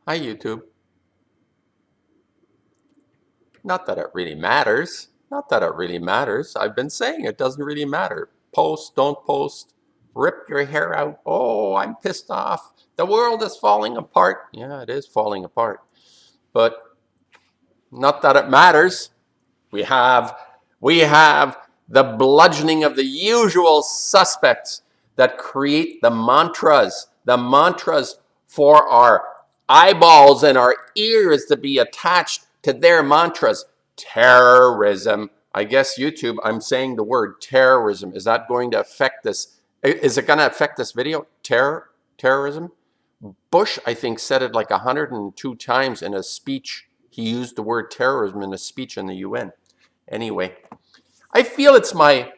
Hi, YouTube. Not that it really matters. Not that it really matters. I've been saying it doesn't really matter. Post, don't post. Rip your hair out. Oh, I'm pissed off. The world is falling apart. Yeah, it is falling apart. But not that it matters. We have we have the bludgeoning of the usual suspects that create the mantras for our eyeballs and our ears to be attached to their mantras. Terrorism. I guess YouTube, I'm saying the word terrorism. Is that going to affect this? Is it going to affect this video? Terrorism? Bush, I think, said it like 102 times in a speech. He used the word terrorism in a speech in the UN. Anyway, I feel it's my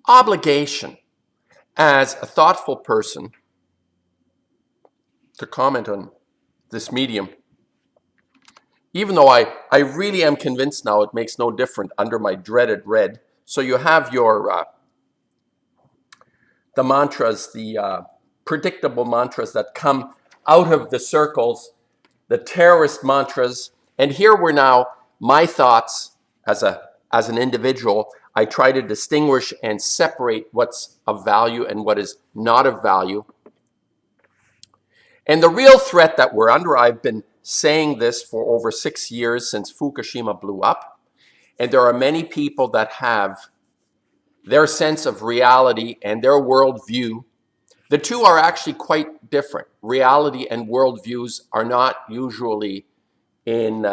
obligation as a thoughtful person to comment on this medium. Even though I really am convinced now it makes no difference under my dreaded red. So you have your the mantras, the predictable mantras that come out of the circles, the terrorist mantras. And here we're now, my thoughts as an individual, I try to distinguish and separate what's of value and what is not of value. And the real threat that we're under, I've been saying this for over 6 years since Fukushima blew up. And there are many people that have their sense of reality and their worldview. The two are actually quite different. Reality and worldviews are not usually in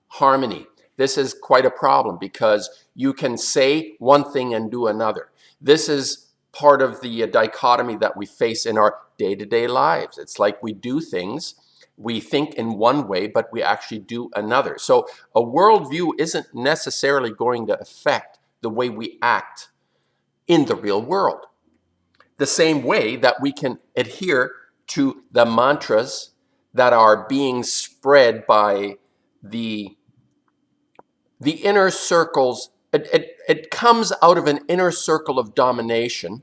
harmony. This is quite a problem because you can say one thing and do another. This is part of the dichotomy that we face in our day-to-day lives. It's like we do things, we think in one way, but we actually do another. So a worldview isn't necessarily going to affect the way we act in the real world. The same way that we can adhere to the mantras that are being spread by the inner circles. It comes out of an inner circle of domination,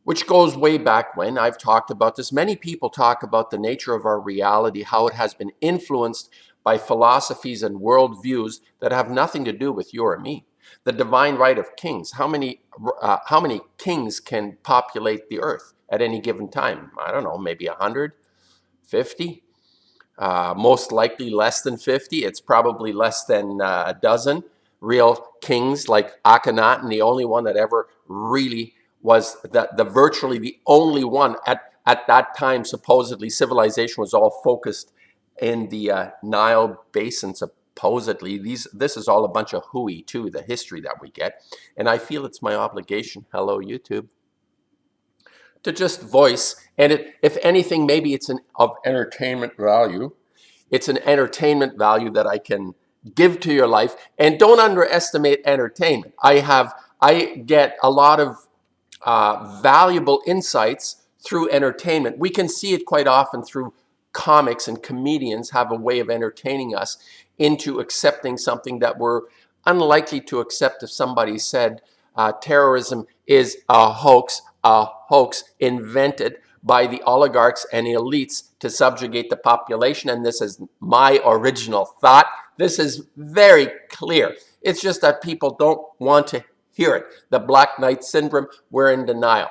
which goes way back when. I've talked about this. Many people talk about the nature of our reality, how it has been influenced by philosophies and worldviews that have nothing to do with you or me. The divine right of kings. How many kings can populate the earth at any given time? I don't know, maybe 100, 50? Most likely less than 50. It's probably less than a dozen real kings like Akhenaten, the only one that ever really was the virtually the only one at that time. Supposedly civilization was all focused in the Nile basin. Supposedly this is all a bunch of hooey too, the history that we get. And I feel it's my obligation, hello YouTube, to just voice, and if anything, maybe it's of entertainment value. It's an entertainment value that I can give to your life. And don't underestimate entertainment. I get a lot of valuable insights through entertainment. We can see it quite often through comics, and comedians have a way of entertaining us into accepting something that we're unlikely to accept if somebody said terrorism is a hoax invented by the oligarchs and elites to subjugate the population. And this is my original thought. This is very clear. It's just that people don't want to hear it. The Black Knight syndrome, we're in denial.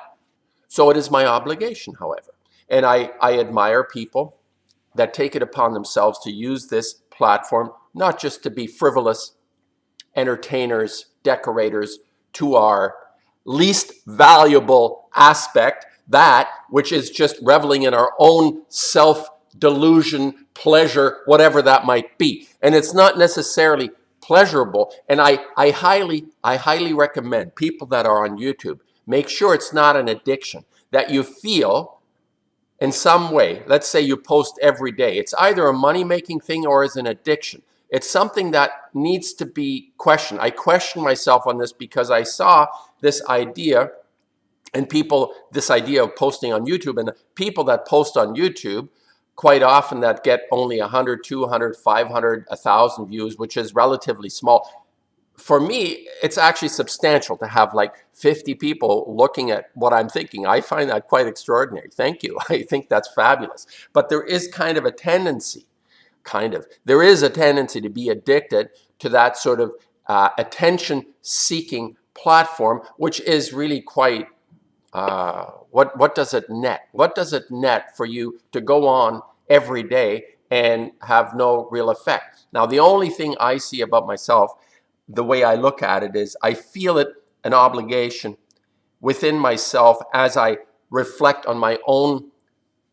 So it is my obligation, however. And I admire people that take it upon themselves to use this platform, not just to be frivolous entertainers, decorators, to our least valuable aspect, that which is just reveling in our own self-delusion, pleasure, whatever that might be. And it's not necessarily pleasurable. And I highly recommend people that are on YouTube, make sure it's not an addiction, that you feel in some way. Let's say you post every day. It's either a money-making thing or is an addiction. It's something that needs to be questioned. I question myself on this because I saw this idea and this idea of posting on YouTube, and the people that post on YouTube quite often that get only 100, 200, 500, 1,000 views, which is relatively small. for me, it's actually substantial to have like 50 people looking at what I'm thinking. I find that quite extraordinary. Thank you. I think that's fabulous. But there is kind of a tendency, there is a tendency to be addicted to that sort of attention-seeking platform, which is really quite, what does it net? What does it net for you to go on every day and have no real effect? Now, the only thing I see about myself, the way I look at it, is I feel it an obligation within myself as I reflect on my own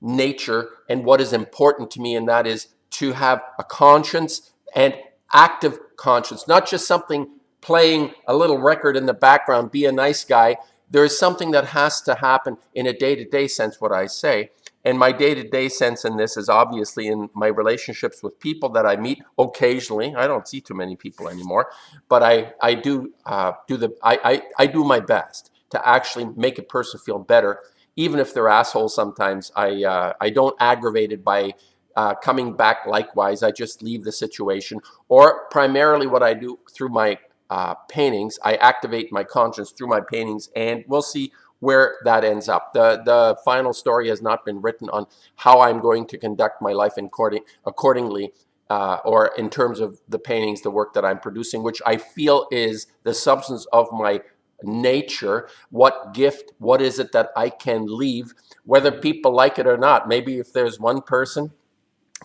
nature and what is important to me, and that is to have a conscience and active conscience, not just something playing a little record in the background, be a nice guy. There is something that has to happen in a day-to-day sense, what I say. And my day-to-day sense in this is obviously in my relationships with people that I meet occasionally. I don't see too many people anymore, but I do do my best to actually make a person feel better, even if they're assholes sometimes. I don't aggravate it by coming back likewise. I just leave the situation. Or primarily what I do through my paintings, I activate my conscience through my paintings, and we'll see where that ends up. The final story has not been written on how I'm going to conduct my life accordingly, or in terms of the paintings, the work that I'm producing, which I feel is the substance of my nature. What gift, what is it that I can leave, whether people like it or not? Maybe if there's one person,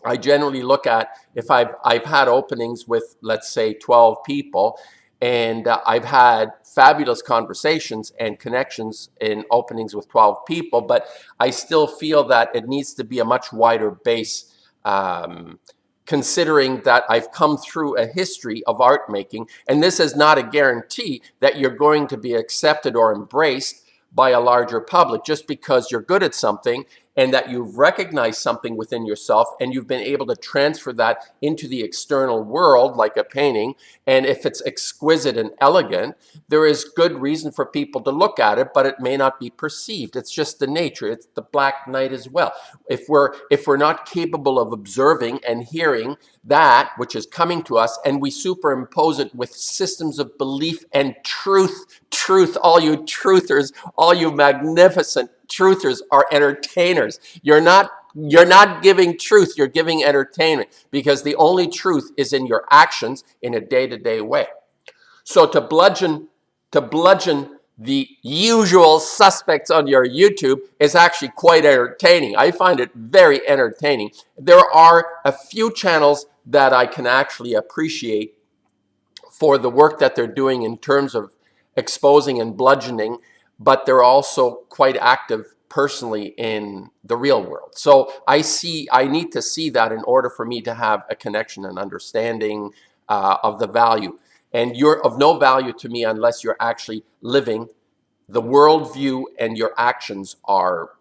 I generally look at, if I've had openings with, let's say, 12 people, and I've had fabulous conversations and connections in openings with 12 people, but I still feel that it needs to be a much wider base, considering that I've come through a history of art making, and this is not a guarantee that you're going to be accepted or embraced by a larger public just because you're good at something and that you've recognized something within yourself and you've been able to transfer that into the external world like a painting. And if it's exquisite and elegant, there is good reason for people to look at it, but it may not be perceived. It's just the nature. It's the black night as well. If we're not capable of observing and hearing that which is coming to us, and we superimpose it with systems of belief and truth, all you truthers, all you magnificent truthers are entertainers. You're not giving truth, you're giving entertainment, because the only truth is in your actions in a day-to-day way. So to bludgeon the usual suspects on your YouTube is actually quite entertaining. I find it very entertaining. There are a few channels that I can actually appreciate for the work that they're doing in terms of exposing and bludgeoning, but they're also quite active personally in the real world. So I need to see that in order for me to have a connection and understanding of the value. And you're of no value to me unless you're actually living the worldview and your actions are,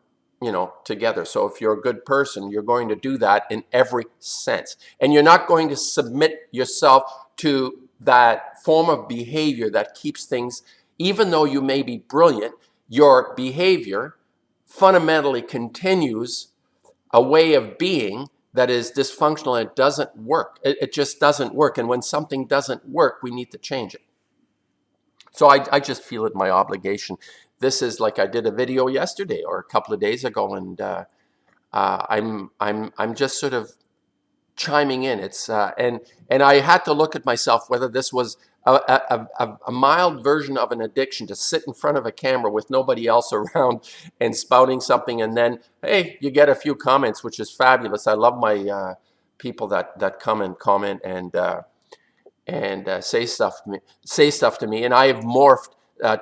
together. So if you're a good person, you're going to do that in every sense. And you're not going to submit yourself to that form of behavior that keeps things, even though you may be brilliant, your behavior fundamentally continues a way of being that is dysfunctional, and it doesn't work. It just doesn't work. And when something doesn't work, we need to change it. So I just feel it my obligation. This is like, I did a video yesterday or a couple of days ago, and I'm just sort of chiming in. It's and I had to look at myself whether this was a mild version of an addiction to sit in front of a camera with nobody else around and spouting something, and then hey, you get a few comments, which is fabulous. I love my people that come and comment and say stuff to me. And I have morphed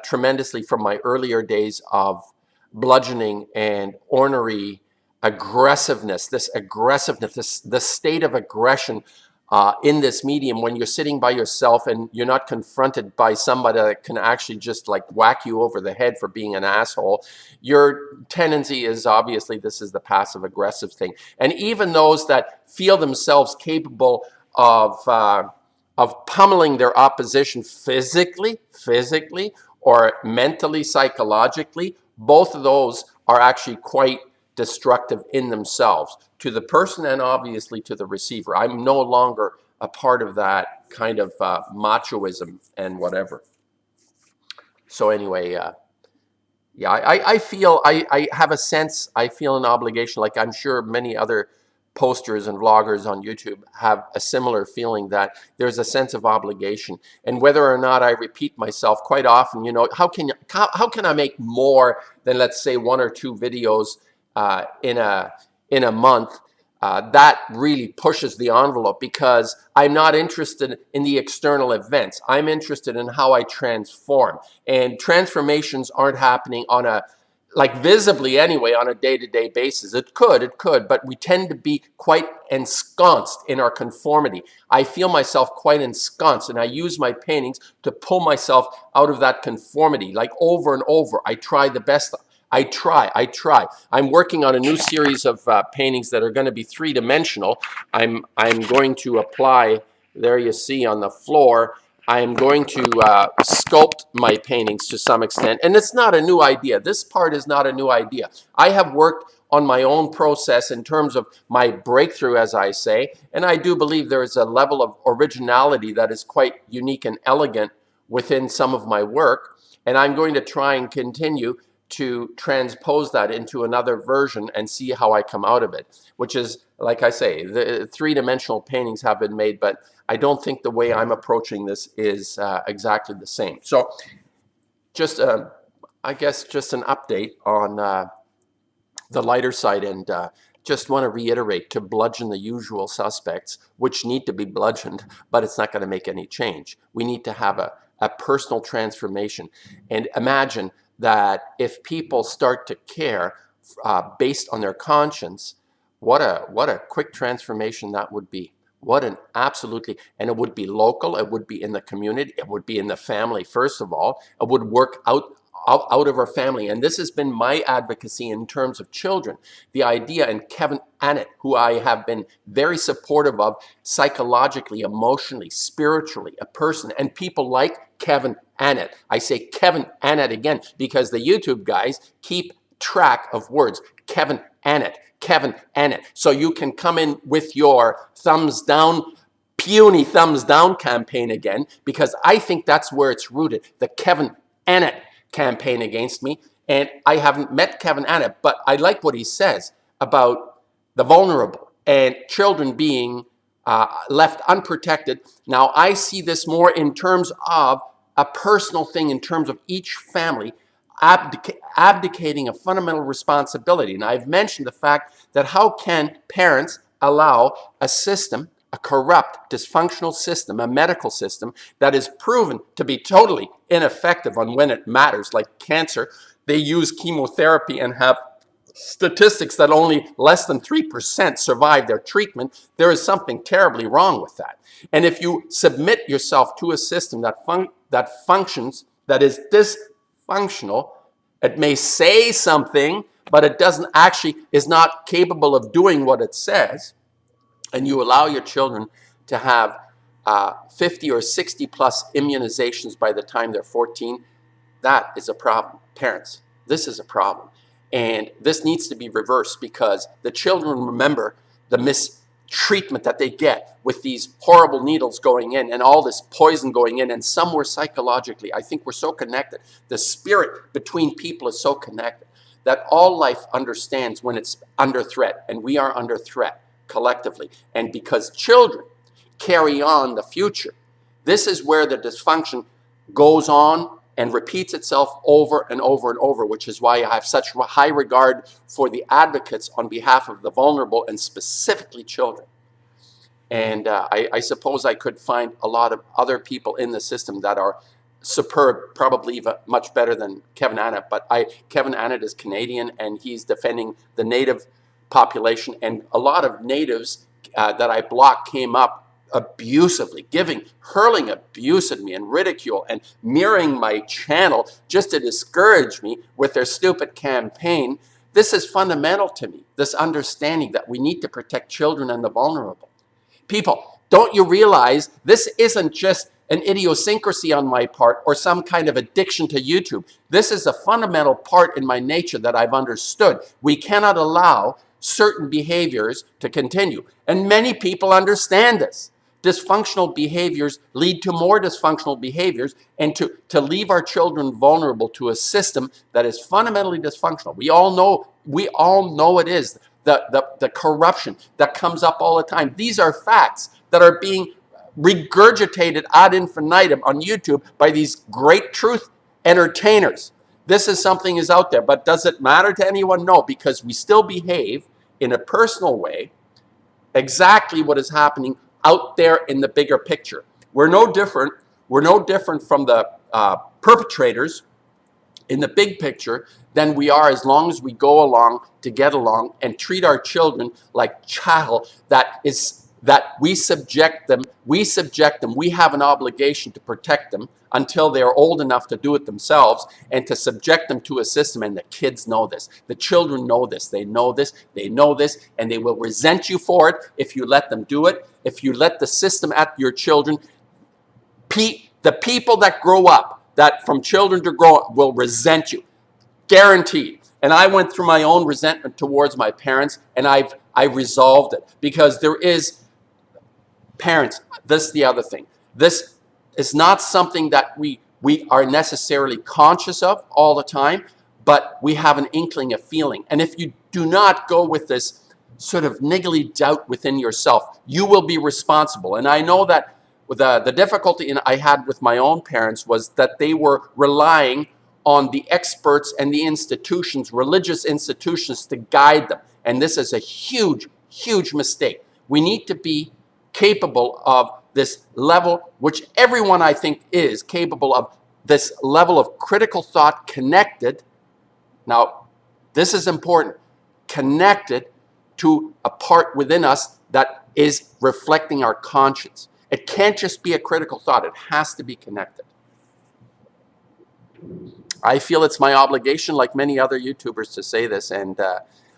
tremendously from my earlier days of bludgeoning and ornery aggressiveness, the state of aggression in this medium when you're sitting by yourself and you're not confronted by somebody that can actually just like whack you over the head for being an asshole. Your tendency is obviously, this is the passive aggressive thing. And even those that feel themselves capable of pummeling their opposition physically or mentally, psychologically, both of those are actually quite destructive in themselves to the person and obviously to the receiver. I'm no longer a part of that kind of machoism and whatever. So anyway, yeah, I feel, I have a sense, I feel an obligation, like I'm sure many other posters and vloggers on YouTube have a similar feeling, that there's a sense of obligation. And whether or not I repeat myself quite often, you know, how can I make more than, let's say, 1 or 2 videos in a month? That really pushes the envelope, because I'm not interested in the external events. I'm interested in how I transform. And transformations aren't happening on a, like visibly anyway, on a day-to-day basis. It could, but we tend to be quite ensconced in our conformity. I feel myself quite ensconced, and I use my paintings to pull myself out of that conformity, like over and over. I try the best. I try. I'm working on a new series of paintings that are going to be 3-dimensional. I'm going to apply, there you see on the floor, I'm going to sculpt my paintings to some extent. And it's not a new idea. This part is not a new idea. I have worked on my own process in terms of my breakthrough, as I say, and I do believe there is a level of originality that is quite unique and elegant within some of my work. And I'm going to try and continue to transpose that into another version and see how I come out of it, which is, like I say, the 3-dimensional paintings have been made, but I don't think the way I'm approaching this is exactly the same. So just, I guess, just an update on the lighter side, and just want to reiterate, to bludgeon the usual suspects, which need to be bludgeoned, but it's not going to make any change. We need to have a personal transformation. And imagine that if people start to care based on their conscience, what a quick transformation that would be. What an absolutely, and it would be local, it would be in the community, it would be in the family, first of all. It would work out of our family. And this has been my advocacy in terms of children. The idea, and Kevin Annett, who I have been very supportive of psychologically, emotionally, spiritually, a person, and people like Kevin Annett. I say Kevin Annett again, because the YouTube guys keep track of words. Kevin Annett, Kevin Annett. So you can come in with your thumbs down, puny thumbs down campaign again, because I think that's where it's rooted. The Kevin Annett campaign against me. And I haven't met Kevin Annett, but I like what he says about the vulnerable and children being left unprotected. Now, I see this more in terms of a personal thing, in terms of each family abdicating a fundamental responsibility. And I've mentioned the fact that how can parents allow a system, a corrupt, dysfunctional system, a medical system that is proven to be totally ineffective on when it matters, like cancer. They use chemotherapy and have statistics that only less than 3% survive their treatment. There is something terribly wrong with that. And if you submit yourself to a system that functions, that is dysfunctional, it may say something, but it doesn't actually, is not capable of doing what it says, and you allow your children to have 50 or 60 plus immunizations by the time they're 14, that is a problem. Parents, this is a problem. And this needs to be reversed, because the children remember the mistreatment that they get with these horrible needles going in and all this poison going in, and somewhere psychologically, I think we're so connected. The spirit between people is so connected that all life understands when it's under threat, and we are under threat collectively. And because children carry on the future, this is where the dysfunction goes on and repeats itself over and over and over, which is why I have such high regard for the advocates on behalf of the vulnerable, and specifically children. And I suppose I could find a lot of other people in the system that are superb, probably even much better than Kevin Annett. But Kevin Annett is Canadian, and he's defending the native population. And a lot of natives that I blocked came up abusively, hurling abuse at me and ridicule and mirroring my channel just to discourage me with their stupid campaign. This is fundamental to me, this understanding that we need to protect children and the vulnerable. People, don't you realize this isn't just an idiosyncrasy on my part or some kind of addiction to YouTube? This is a fundamental part in my nature that I've understood. We cannot allow certain behaviors to continue. And many people understand this. dysfunctional behaviors lead to more dysfunctional behaviors, and to leave our children vulnerable to a system that is fundamentally dysfunctional. We all know it is. The corruption that comes up all the time. These are facts that are being regurgitated ad infinitum on YouTube by these great truth entertainers. This is something is out there, but does it matter to anyone? No, because we still behave in a personal way exactly what is happening out there in the bigger picture. We're no different. We're no different from the perpetrators in the big picture than we are, as long as we go along to get along and treat our children like chattel. That we subject them. We have an obligation to protect them until they are old enough to do it themselves, and to subject them to a system. And the kids know this. The children know this. They know this. They know this, and they will resent you for it if you let them do it. If you let the system at your children, the people that grow up, that from children to grow up, will resent you, guaranteed. And I went through my own resentment towards my parents, and I resolved it, because there is. Parents, this is the other thing. This is not something that we are necessarily conscious of all the time, but we have an inkling, a feeling. And if you do not go with this sort of niggly doubt within yourself, you will be responsible. And I know that the difficulty I had with my own parents was that they were relying on the experts and the institutions, religious institutions, to guide them. And this is a huge, huge mistake. We need to be capable of this level, which everyone, I think, is capable of, this level of critical thought, connected. Now, this is important. Connected to a part within us that is reflecting our conscience. It can't just be a critical thought. It has to be connected. I feel it's my obligation, like many other YouTubers, to say this, and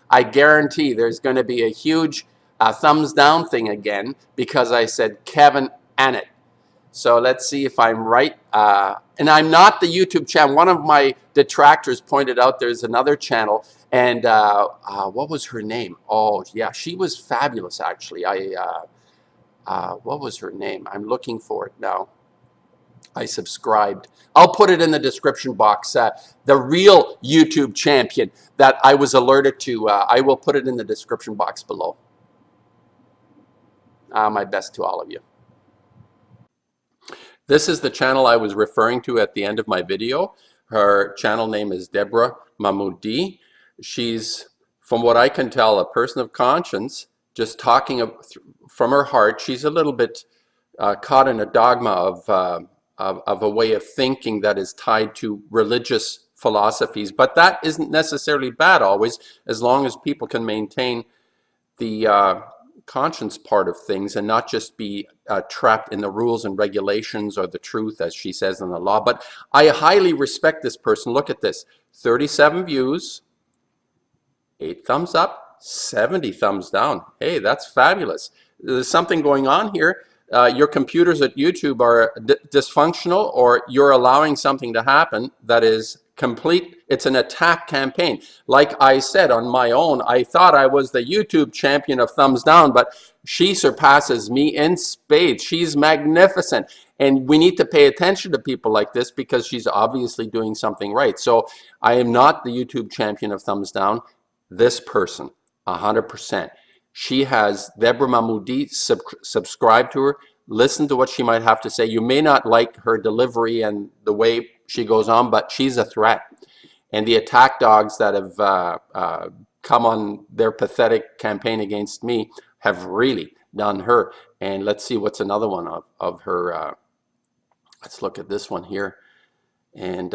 I guarantee there's going to be a huge thumbs down thing again, because I said Kevin Annett. So let's see if I'm right. And I'm not the YouTube channel. One of my detractors pointed out there's another channel, and what was her name? Oh yeah, she was fabulous, actually. What was her name? I'm looking for it now. I subscribed. I'll put it in the description box. The real YouTube champion that I was alerted to, I will put it in the description box below. My best to all of you. This is the channel I was referring to at the end of my video. Her channel name is Deborah Mahmoudi. She's, from what I can tell, a person of conscience, just talking from her heart. She's a little bit caught in a dogma of a way of thinking that is tied to religious philosophies. But that isn't necessarily bad always, as long as people can maintain the conscience part of things and not just be trapped in the rules and regulations or the truth, as she says in the law. But I highly respect this person. Look at this. 37 views, 8 thumbs up, 70 thumbs down. Hey, that's fabulous. There's something going on here. Your computers at YouTube are dysfunctional, or you're allowing something to happen that is complete. It's an attack campaign. Like I said on my own, I thought I was the YouTube champion of thumbs down, but she surpasses me in spades. She's magnificent. And we need to pay attention to people like this, because she's obviously doing something right. So I am not the YouTube champion of thumbs down. This person, 100%. She has Deborah Mahmoudi. Subscribe to her. Listen to what she might have to say. You may not like her delivery and the way she goes on, but she's a threat. And the attack dogs that have come on their pathetic campaign against me have really done her. And let's see what's another one of her. Let's look at this one here. And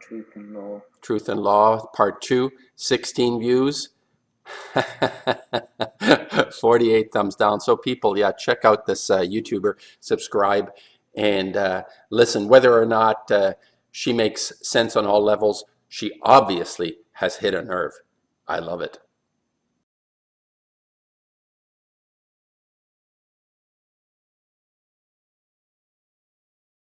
Truth and Law. Truth and Law, Part 2, 16 views. 48 thumbs down. So people, yeah, check out this YouTuber, subscribe, and listen. Whether or not she makes sense on all levels, she obviously has hit a nerve. I love it.